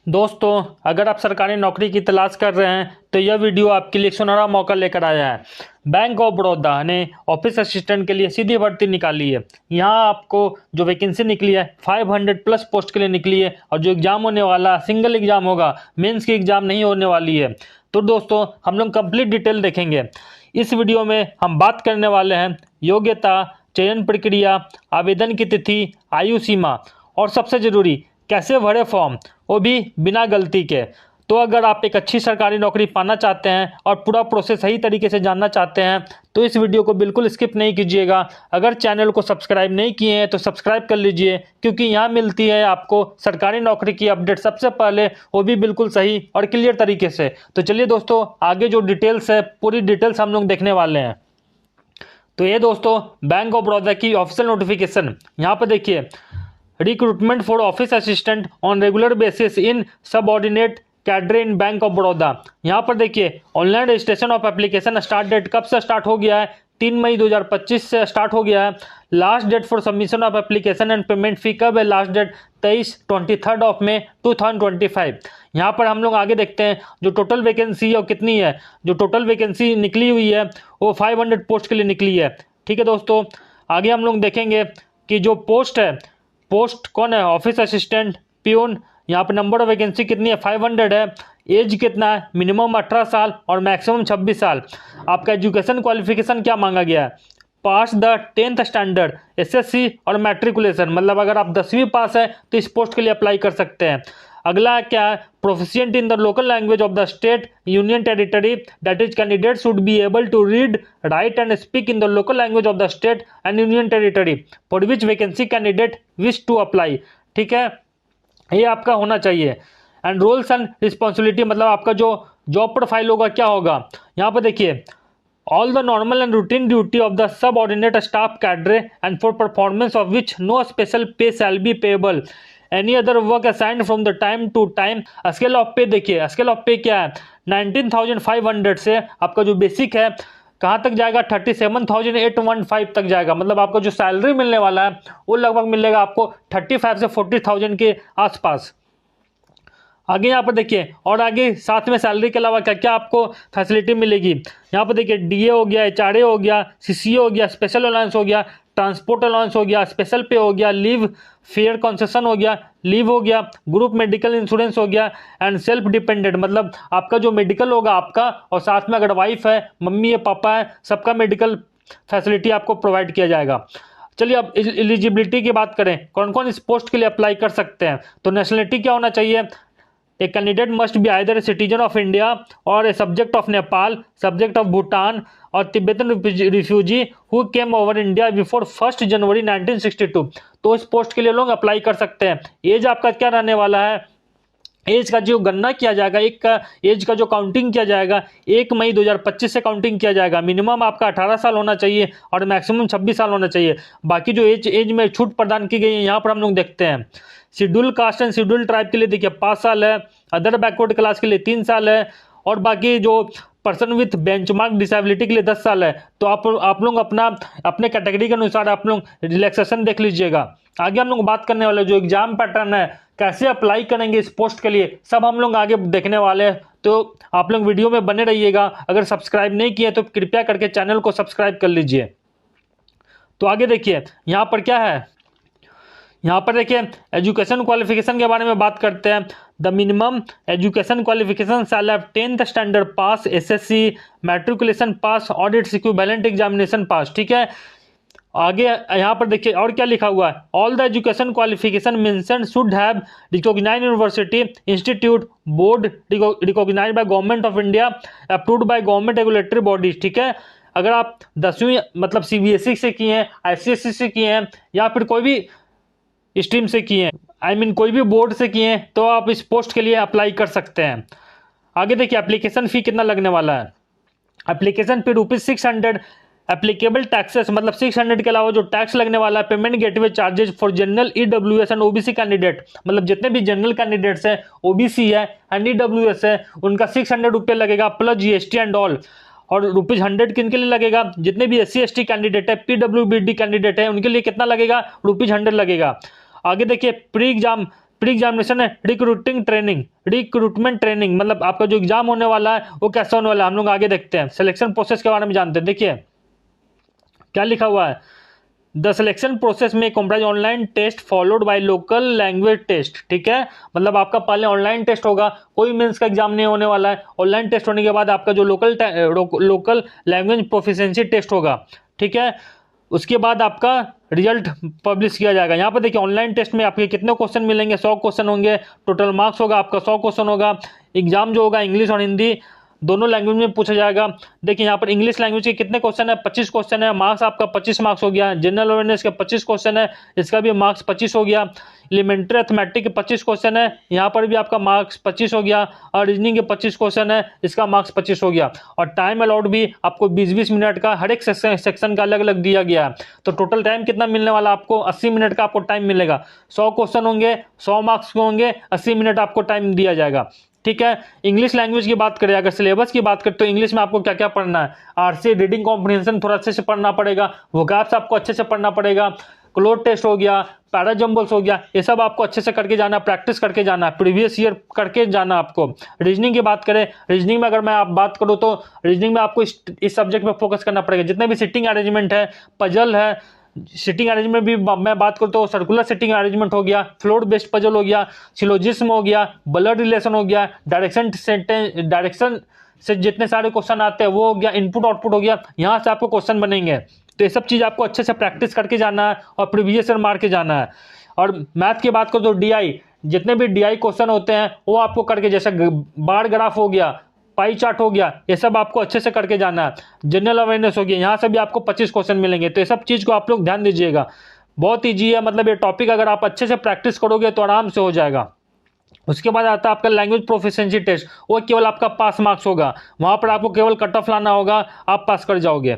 दोस्तों, अगर आप सरकारी नौकरी की तलाश कर रहे हैं तो यह वीडियो आपके लिए एक सुनहरा मौका लेकर आया है। बैंक ऑफ बड़ौदा ने ऑफिस असिस्टेंट के लिए सीधी भर्ती निकाली है। यहाँ आपको जो वैकेंसी निकली है 500 प्लस पोस्ट के लिए निकली है और जो एग्जाम होने वाला सिंगल एग्जाम होगा, मेंस की एग्जाम नहीं होने वाली है। तो दोस्तों, हम लोग कंप्लीट डिटेल देखेंगे। इस वीडियो में हम बात करने वाले हैं योग्यता, चयन प्रक्रिया, आवेदन की तिथि, आयु सीमा और सबसे जरूरी कैसे भरे फॉर्म, वो भी बिना गलती के। तो अगर आप एक अच्छी सरकारी नौकरी पाना चाहते हैं और पूरा प्रोसेस सही तरीके से जानना चाहते हैं तो इस वीडियो को बिल्कुल स्किप नहीं कीजिएगा। अगर चैनल को सब्सक्राइब नहीं किए हैं तो सब्सक्राइब कर लीजिए, क्योंकि यहाँ मिलती है आपको सरकारी नौकरी की अपडेट सबसे पहले, वो भी बिल्कुल सही और क्लियर तरीके से। तो चलिए दोस्तों, आगे जो डिटेल्स है पूरी डिटेल्स हम लोग देखने वाले हैं। तो ये दोस्तों बैंक ऑफ बड़ौदा की ऑफिशियल नोटिफिकेशन, यहाँ पर देखिए, recruitment for office assistant on regular basis in subordinate cadre in Bank of Baroda. यहाँ पर देखिए, online registration of application start date कब से स्टार्ट हो गया है? 3 मई 2025 से स्टार्ट हो गया है। Last date for submission of application and payment fee कब है? Last date 23 of May 2025। यहाँ पर हम लोग आगे देखते हैं जो टोटल वैकेंसी है वो कितनी है। जो टोटल वैकेंसी निकली हुई है वो 500 पोस्ट के लिए निकली है। ठीक है दोस्तों, आगे हम लोग देखेंगे कि जो पोस्ट है, पोस्ट कौन है? Office assistant, peon. यहाँ पे नंबर ऑफ वैकेंसी कितनी है? 500 है। एज कितना है? मिनिमम 18 साल और मैक्सिमम 26 साल। आपका एजुकेशन क्वालिफिकेशन क्या मांगा गया है? पास द 10th स्टैंडर्ड, एसएससी और मैट्रिकुलेशन, मतलब अगर आप 10वीं पास है तो इस पोस्ट के लिए अप्लाई कर सकते हैं। अगला क्या है? Proficient in the local language of the state union territory, that is candidate should be able to read, write and speak in the local language of the state and union territory for which vacancy candidate wish to apply. ठीक है, ये आपका होना चाहिए। And roles and responsibility, मतलब आपका जो job profile होगा क्या होगा। यहाँ पर देखिए, all the normal and routine duty of the subordinate staff cadre and for performance of which no special pay shall be payable, any other work assigned from the time to time। Scale of पे देखिए, scale of पे क्या है? 19,500 से आपका जो basic है कहाँ तक जाएगा? 37,815 तक जाएगा। मतलब आपका जो सैलरी मिलने वाला है वो लगभग मिलेगा आपको 35 से 40,000 के आसपास। आगे यहाँ पर देखिए, और आगे साथ में सैलरी के अलावा क्या क्या आपको फैसिलिटी मिलेगी। यहाँ पर देखिए, डीए हो गया, एचआरए हो गया, सीसीए हो गया, स्पेशल अलाउंस हो गया, ट्रांसपोर्ट अलाउंस हो गया, स्पेशल पे हो गया, लीव फेयर कंसेशन हो गया, लीव हो गया, ग्रुप मेडिकल इंश्योरेंस हो गया एंड सेल्फ डिपेंडेंट, मतलब आपका जो मेडिकल होगा आपका, और साथ में अगर वाइफ है, मम्मी है, पापा है, सबका मेडिकल फैसिलिटी आपको प्रोवाइड किया जाएगा। चलिए अब एलिजिबिलिटी की बात करें, कौन कौन इस पोस्ट के लिए अप्लाई कर सकते हैं। तो नेशनलिटी क्या होना चाहिए? A candidate must be either a citizen of India or a subject of Nepal, subject of Bhutan or Tibetan refugee who came over India before 1st जनवरी 1962। तो इस पोस्ट के लिए लोग अप्लाई कर सकते हैं। एज आपका क्या रहने वाला है? एज का जो गणना किया जाएगा, एक का एज का जो काउंटिंग किया जाएगा 1 मई 2025 से काउंटिंग किया जाएगा। मिनिमम आपका 18 साल होना चाहिए और मैक्सिमम 26 साल होना चाहिए। बाकी जो एज में छूट प्रदान की गई है यहाँ पर हम लोग देखते हैं। Schedule caste and schedule tribe के लिए देखिए 5 साल है, अदर बैकवर्ड क्लास के लिए 3 साल है और बाकी जो पर्सन विथ बेंचमार्क डिसेबिलिटी के लिए 10 साल है। तो आप लोग अपने कैटेगरी के अनुसार आप लोग रिलैक्सेशन देख लीजिएगा। आगे हम लोग बात करने वाले जो एग्जाम पैटर्न है, कैसे अप्लाई करेंगे इस पोस्ट के लिए, सब हम लोग आगे देखने वाले हैं। तो आप लोग वीडियो में बने रहिएगा। अगर सब्सक्राइब नहीं किए तो कृपया करके चैनल को सब्सक्राइब कर लीजिए। तो आगे देखिए, यहाँ पर क्या है? यहाँ पर देखिए, एजुकेशन क्वालिफिकेशन के बारे में बात करते हैं। The minimum education qualification shall have 10th standard pass, SSC, matriculation pass और इट्स इक्विवेलेंट एग्जामिनेशन पास। ठीक है, आगे यहाँ पर देखिए और क्या लिखा हुआ है। All the education qualification mentioned should have recognised university, institute, board recognised by government of India, approved by government regulatory bodies. ठीक है, अगर आप 10वीं मतलब सीबीएसई से किए हैं, आईसीएसई से किए हैं या फिर कोई भी स्ट्रीम से किए हैं, कोई भी बोर्ड से किए हैं, तो आप इस पोस्ट के लिए अप्लाई कर सकते हैं। आगे देखिए, एप्लीकेशन फी कितना लगने वाला है। Application fee ₹600। एप्लीकेबल टैक्सेस, मतलब 600 के अलावा जो टैक्स लगने वाला है, payment gateway charges for general, EWS and OBC candidate, मतलब जितने भी जनरल कैंडिडेट्स हैं, ओबीसी है एंड ईडब्ल्यूएस है, उनका 600 रुपये लगेगा प्लस जीएसटी एंड ऑल। और ₹100 किन के लिए लगेगा? जितने भी SC ST कैंडिडेट है, पीडब्ल्यूबीडी कैंडिडेट है, उनके लिए कितना लगेगा? ₹100 लगेगा। आगे देखिए, प्री एग्जाम प्री एग्जामिनेशन है रिक्रूटिंग ट्रेनिंग, रिक्रूटमेंट ट्रेनिंग, मतलब आपका जो एग्जाम होने वाला है वो कैसा होने वाला है हम लोग आगे देखते हैं। सिलेक्शन प्रोसेस के बारे में जानते हैं। देखिए क्या लिखा हुआ है, the selection process may comprise online test followed by local language test. ठीक है, मतलब आपका पहले ऑनलाइन टेस्ट होगा, कोई मेंस का एग्जाम नहीं होने वाला है। ऑनलाइन टेस्ट होने के बाद आपका जो लोकल लैंग्वेज प्रोफिशिएंसी टेस्ट होगा। ठीक है, उसके बाद आपका रिजल्ट पब्लिश किया जाएगा। यहाँ पर देखिए ऑनलाइन टेस्ट में आपके कितने क्वेश्चन मिलेंगे, 100 क्वेश्चन होंगे, टोटल मार्क्स होगा आपका 100 क्वेश्चन होगा। एग्जाम जो होगा इंग्लिश और हिंदी दोनों लैंग्वेज में पूछा जाएगा। देखिए यहाँ पर इंग्लिश लैंग्वेज के कितने क्वेश्चन है, 25 क्वेश्चन है, मार्क्स आपका 25 मार्क्स हो गया। जनरल अवेयरनेस का 25 क्वेश्चन है, इसका भी मार्क्स 25 हो गया। एलिमेंट्री अर्थमेटिक के 25 क्वेश्चन है, यहाँ पर भी आपका मार्क्स 25 हो गया। और रीजनिंग के 25 क्वेश्चन है, इसका मार्क्स 25 हो गया। और टाइम अलाउड भी आपको 20-20 मिनट का हर एक सेक्शन का अलग अलग दिया गया है। तो टोटल टाइम कितना मिलने वाला आपको, 80 मिनट का आपको टाइम मिलेगा। 100 क्वेश्चन होंगे, 100 मार्क्स के होंगे, 80 मिनट आपको टाइम दिया जाएगा। ठीक है, इंग्लिश लैंग्वेज की बात करें, अगर सिलेबस की बात करें तो इंग्लिश में आपको क्या क्या पढ़ना है, आरसी रीडिंग कॉम्प्रिहेंशन थोड़ा अच्छे से पढ़ना पड़ेगा, वोकैब्स आपको अच्छे से पढ़ना पड़ेगा, क्लोज टेस्ट हो गया, पैराजम्बल्स हो गया, ये सब आपको अच्छे से करके जाना, प्रैक्टिस करके जाना, प्रीवियस ईयर करके जाना आपको। रीजनिंग की बात करें, रीजनिंग में अगर मैं आप बात करूँ तो रीजनिंग में आपको इस सब्जेक्ट में फोकस करना पड़ेगा। जितने भी सिटिंग अरेंजमेंट है, पजल है, सिटिंग अरेंजमेंट भी मैं बात करूँ तो सर्कुलर सिटिंग अरेंजमेंट हो गया, फ्लोर बेस्ड पजल हो गया, सिलोजिज्म हो गया, ब्लड रिलेशन हो गया, डायरेक्शन से जितने सारे क्वेश्चन आते हैं वो हो गया, इनपुट आउटपुट हो गया, यहाँ से आपको क्वेश्चन बनेंगे। तो ये सब चीज़ आपको अच्छे से प्रैक्टिस करके जाना है और प्रीवियस ईयर मार के जाना है। और मैथ की बात करो तो डीआई, जितने भी डीआई क्वेश्चन होते हैं वो आपको करके, जैसे बार ग्राफ हो गया, पाई चार्ट हो गया, ये सब आपको अच्छे से करके जाना है। जनरल अवेयरनेस हो गया, यहाँ से भी आपको 25 क्वेश्चन मिलेंगे। तो ये सब चीज़ को आप लोग ध्यान दीजिएगा, बहुत ईजी है। मतलब ये टॉपिक अगर आप अच्छे से प्रैक्टिस करोगे तो आराम से हो जाएगा। उसके बाद आता है आपका लैंग्वेज प्रोफिशिएंसी टेस्ट, वो केवल आपका पास मार्क्स होगा, वहाँ पर आपको केवल कट ऑफ लाना होगा, आप पास कर जाओगे।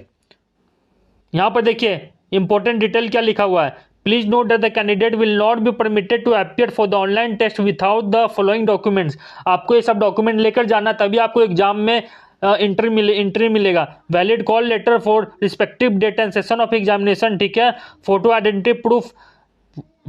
यहाँ पर देखिए इंपॉर्टेंट डिटेल क्या लिखा हुआ है, please note that the candidate will not be permitted to appear for the online test without the following documents. आपको ये सब डॉक्यूमेंट लेकर जाना, तभी आपको एग्जाम में एंट्री मिलेगा। Valid call letter for respective date and session of examination. ठीक है, photo identity proof,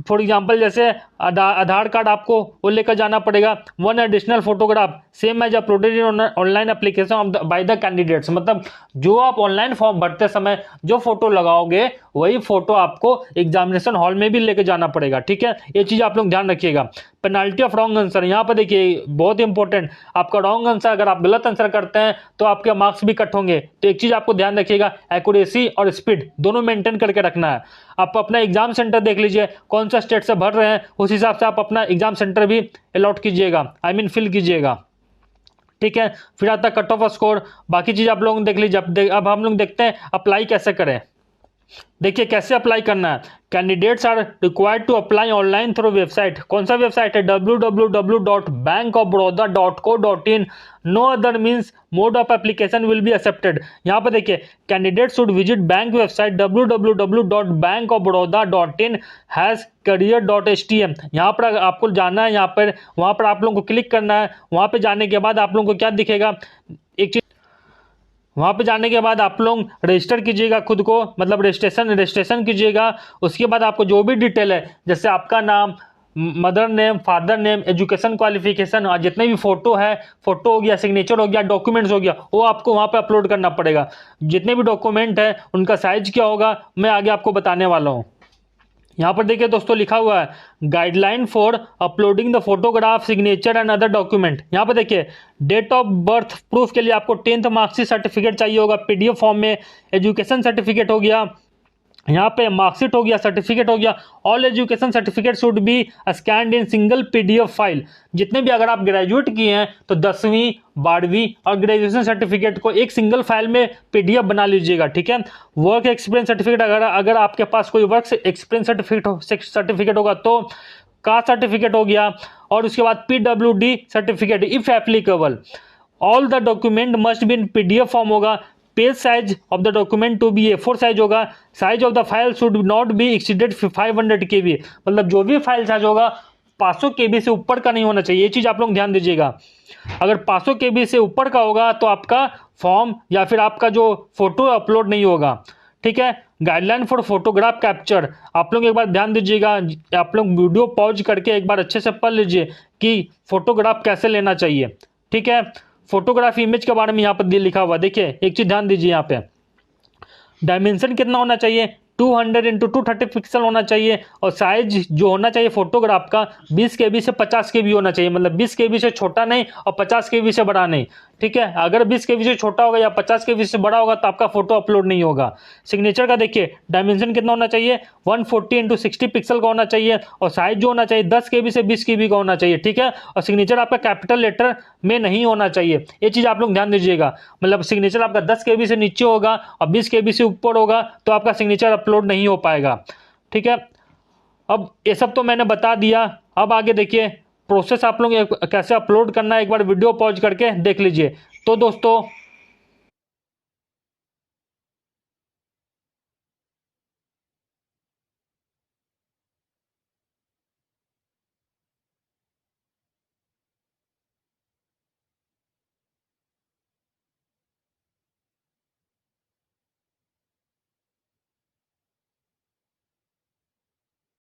for example जैसे आधार कार्ड आपको वो लेकर जाना पड़ेगा। One additional photograph same as uploaded in online application by the candidates, मतलब जो आप ऑनलाइन फॉर्म भरते समय जो फोटो लगाओगे वही फोटो आपको एग्जामिनेशन हॉल में भी लेकर जाना पड़ेगा। ठीक है, ये चीज़ आप लोग ध्यान रखिएगा। पेनाल्टी ऑफ रॉन्ग आंसर, यहाँ पर देखिए बहुत इंपॉर्टेंट, आपका रॉन्ग आंसर अगर आप गलत आंसर करते हैं तो आपके मार्क्स भी कट होंगे। तो एक चीज़ आपको ध्यान रखिएगा, एक्यूरेसी और स्पीड दोनों मेंटेन करके रखना है। आप अपना एग्जाम सेंटर देख लीजिए, कौन सा स्टेट से भर रहे हैं, उस हिसाब से आप अपना एग्जाम सेंटर भी अलॉट कीजिएगा, फिल कीजिएगा। ठीक है, फिर आता है कट ऑफ स्कोर, बाकी चीज़ आप लोग देख लीजिए। अब हम लोग देखते हैं अप्लाई कैसे करें। देखिए कैसे अप्लाई करना है, candidates are required to apply online through website. कौन सा वेबसाइट है, www.bankofbaroda.co.in। No other means mode of application will be accepted. यहाँ पर देखिए candidate should visit bank website www.bankofbaroda.in/career.htm। यहाँ पर आपको जाना है, वहाँ पर आप लोगों को क्लिक करना है। वहाँ पर जाने के बाद आप लोगों को क्या दिखेगा, एक चीज, वहाँ पे जाने के बाद आप लोग रजिस्टर कीजिएगा खुद को, मतलब रजिस्ट्रेशन कीजिएगा। उसके बाद आपको जो भी डिटेल है, जैसे आपका नाम, mother name, father name, education qualification और जितने भी फोटो है, फोटो हो गया, सिग्नेचर हो गया, डॉक्यूमेंट्स हो गया, वो आपको वहाँ पे अपलोड करना पड़ेगा। जितने भी डॉक्यूमेंट है उनका साइज क्या होगा मैं आगे आपको बताने वाला हूँ। यहाँ पर देखिए दोस्तों लिखा हुआ है guideline for uploading the photograph, signature and other document. यहाँ पर देखिए डेट ऑफ बर्थ प्रूफ के लिए आपको 10th मार्कशीट सर्टिफिकेट चाहिए होगा पीडीएफ फॉर्म में, एजुकेशन सर्टिफिकेट हो गया, यहाँ पे मार्कशीट हो गया, सर्टिफिकेट हो गया। All education certificate should be scanned in single PDF file. जितने भी अगर आप ग्रेजुएट किए हैं तो 10वीं 12वीं और ग्रेजुएशन सर्टिफिकेट को एक सिंगल फाइल में पीडीएफ बना लीजिएगा। ठीक है, वर्क एक्सपीरियंस सर्टिफिकेट, अगर आपके पास कोई वर्क एक्सपीरियंस सर्टिफिकेट होगा तो कास्ट सर्टिफिकेट हो गया, और उसके बाद PWD certificate if applicable. All the document must be in PDF form होगा। Page size of the document to be A4 size होगा। Size of the file should not be exceeded 500 KB, मतलब जो भी फाइल साइज होगा 500 KB से ऊपर का नहीं होना चाहिए। ये चीज़ आप लोग ध्यान दीजिएगा। अगर 500 KB से ऊपर का होगा तो आपका फॉर्म या फिर आपका जो फोटो अपलोड नहीं होगा। ठीक है। गाइडलाइन फॉर फोटोग्राफ कैप्चर, आप लोग एक बार ध्यान दीजिएगा, आप लोग वीडियो पॉज करके एक बार अच्छे से पढ़ लीजिए कि फोटोग्राफ कैसे लेना चाहिए, ठीक है। फोटोग्राफ इमेज के बारे में यहाँ पर लिखा हुआ, देखिए एक चीज ध्यान दीजिए, यहाँ पे डायमेंशन कितना होना चाहिए, 200 इंटू 230 पिक्सल होना चाहिए, और साइज जो होना चाहिए फोटोग्राफ का 20 KB से 50 KB होना चाहिए, मतलब 20 KB से छोटा नहीं और 50 KB से बड़ा नहीं, ठीक है। अगर 20 KB से छोटा होगा या 50 KB से बड़ा होगा तो आपका फोटो अपलोड नहीं होगा। सिग्नेचर का देखिए डायमेंशन कितना होना चाहिए, 140 इंटू 60 पिक्सल का होना चाहिए, और साइज जो होना चाहिए 10 KB से 20 KB का होना चाहिए, ठीक है। और सिग्नेचर आपका कैपिटल लेटर में नहीं होना चाहिए, ये चीज़ आप लोग ध्यान दीजिएगा। मतलब सिग्नेचर आपका 10 KB से नीचे होगा और 20 KB से ऊपर होगा तो आपका सिग्नेचर अपलोड नहीं हो पाएगा, ठीक है। अब ये सब तो मैंने बता दिया, अब आगे देखिए प्रोसेस आप लोग कैसे अपलोड करना है, एक बार वीडियो पॉज करके देख लीजिए। तो दोस्तों